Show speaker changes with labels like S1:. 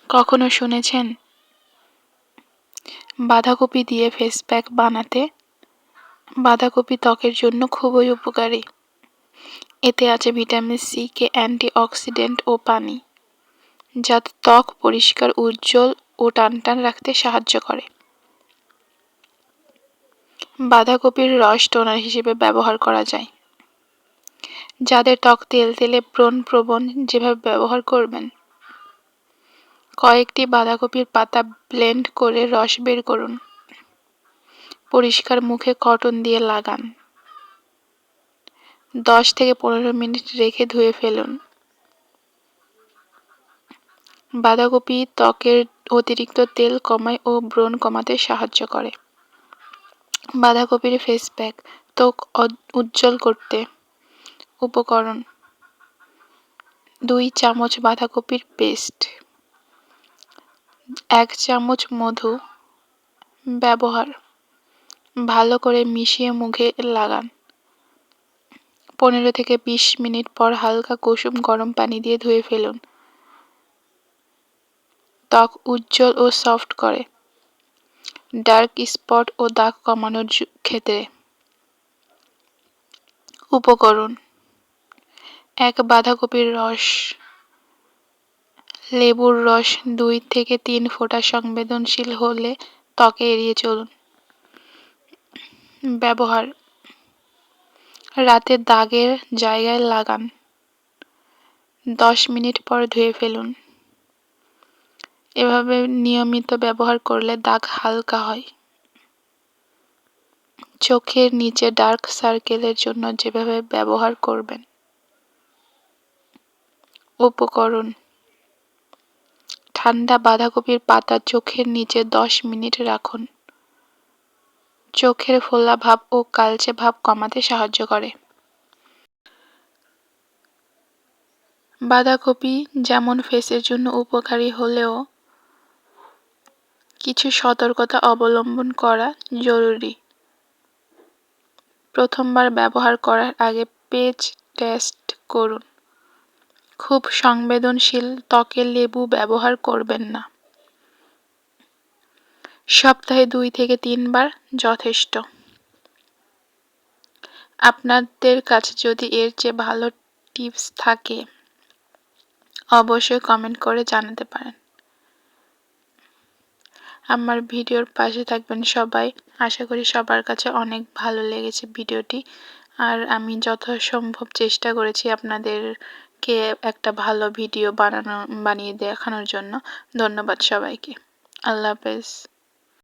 S1: কখনো শুনেছেন বাঁধাকপি দিয়ে ফেস প্যাক বানাতে? বাঁধাকপি ত্বকের জন্য খুবই উপকারী। এতে আছে ভিটামিন সি কে অ্যান্টিঅক্সিডেন্ট ও পানি, যা ত্বক পরিষ্কার, উজ্জ্বল ও টানটান রাখতে সাহায্য করে। বাঁধাকপির রস টোনার হিসেবে ব্যবহার করা যায়। যাদের ত্বক তেলতেলে, ব্রণ প্রবণ, যেভাবে ব্যবহার করবেন। কয়েকটি বাঁধাকপির পাতা ব্লেন্ড করে রস বের করুন। পরিষ্কার মুখে কটন দিয়ে লাগান। 10 থেকে 15 মিনিট রেখে ধুয়ে ফেলুন। বাঁধাকপি ত্বকের অতিরিক্ত তেল কমায় ও ব্রণ কমাতে সাহায্য করে। বাঁধাকপির ফেস প্যাক ত্বক উজ্জ্বল করতে। উপকরণ: 2 চামচ বাঁধাকপির পেস্ট, 1 চামচ মধু। ব্যবহার: ভালো করে মিশিয়ে মুখে লাগান। 15 থেকে 20 মিনিট পর হালকা কুসুম গরম পানি দিয়ে ধুয়ে ফেলুন। ত্বক উজ্জ্বল ও সফট করে। ডার্ক স্পট ও দাগ কমানোর ক্ষেত্রে। উপকরণ: 1 বাঁধাকপির রস, লেবুর রস 2 থেকে 3 ফোঁটা। সংবেদনশীল হলে ত্বকে এড়িয়ে চলুন। ব্যবহার: রাতে দাগের জায়গায় লাগান। 10 মিনিট পর ধুয়ে ফেলুন। এভাবে নিয়মিত ব্যবহার করলে দাগ হালকা হয়। চোখের নিচে ডার্ক সার্কেলের জন্য যেভাবে ব্যবহার করবেন। উপকরণ: ঠান্ডা বাঁধাকপির পাতা চোখের নিচে 10 মিনিট রাখুন। চোখের ফোলা ভাব ও কালচে ভাব কমাতে সাহায্য করে। বাঁধাকপি যেমন ফেসের জন্য উপকারী হলেও কিছু সতর্কতা অবলম্বন করা জরুরি। প্রথমবার ব্যবহার করার আগে পেজ টেস্ট করুন। খুব সংবেদনশীল ত্বকে লেবু ব্যবহার করবেন না। সপ্তাহে 2 থেকে 3 বার যথেষ্ট। আপনাদের কাছে যদি এর চেয়ে ভালো টিপস থাকে অবশ্যই কমেন্ট করে জানাতে পারেন। আমার ভিডিওর পাশে থাকবেন সবাই। আশা করি সবার কাছে অনেক ভালো লেগেছে ভিডিওটি। আর আমি যথাসম্ভব চেষ্টা করেছি আপনাদেরকে একটা ভালো ভিডিও বানিয়ে দেখানোর জন্য। ধন্যবাদ সবাইকে। আল্লাহ হাফেজ।